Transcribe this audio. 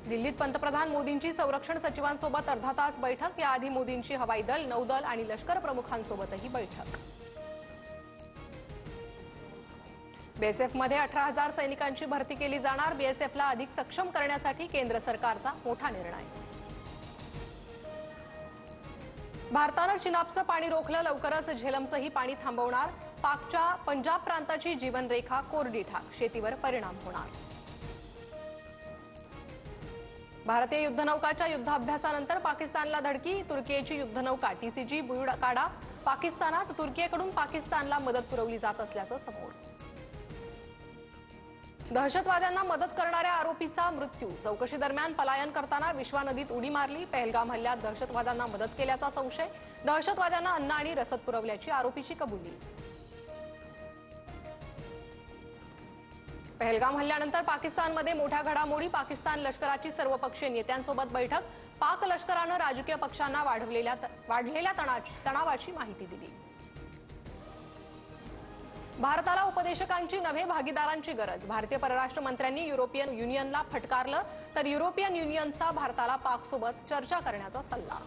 दिल्लीत पंतप्रधान मोदींची संरक्षण सचिवांसोबत अर्धा तास बैठक। याआधी मोदींची हवाई दल, नौदल आणि लष्कर प्रमुखांसोबतही बैठक। बीएसएफमध्ये 18,000 सैनिकांची भरती केली जाणार। बीएसएफला अधिक सक्षम करण्यासाठी केंद्र सरकारचा मोठा निर्णय। भारतानं चिनाबचं पाणी रोखलं, लवकरच झेलमचंही पाणी थांबवणार। पाकच्या पंजाब प्रांताची जीवनरेखा कोरडी ठाक, शेतीवर परिणाम होणार। भारतीय युद्धनौकाच्या युद्धाभ्यासानंतर पाकिस्तानला धडकी। तुर्कीची युद्धनौका टीसीजी बुळकाडा पाकिस्तानात। तुर्कीकडून पाकिस्तानला मदत पुरवली जात असल्याचं समोर। दहशतवाद्यांना मदत करणाऱ्या आरोपीचा मृत्यू। चौकशी दरम्यान पलायन करताना विश्वा नदीत उडी मारली। पहलगाम हल्ल्यात दहशतवाद्यांना मदत केल्याचा संशय। दहशतवाद्यांना अन्न आणि रसद पुरवल्याची आरोपीची कबुली। पहलगाम हल्ल्यानंतर पाकिस्तानमध्ये मोठ्या घडामोडी। पाकिस्तान लष्कराची सर्वपक्षीय नेत्यांसोबत बैठक। पाक लष्करानं राजकीय पक्षांना वाढलेल्या तणावाची माहिती दिली। भारताला उपदेशकांची नव्हे, भागीदारांची गरज। भारतीय परराष्ट्र मंत्र्यांनी युरोपियन युनियनला फटकारलं, तर युरोपियन युनियनचा भारताला पाकसोबत चर्चा करण्याचा सल्ला।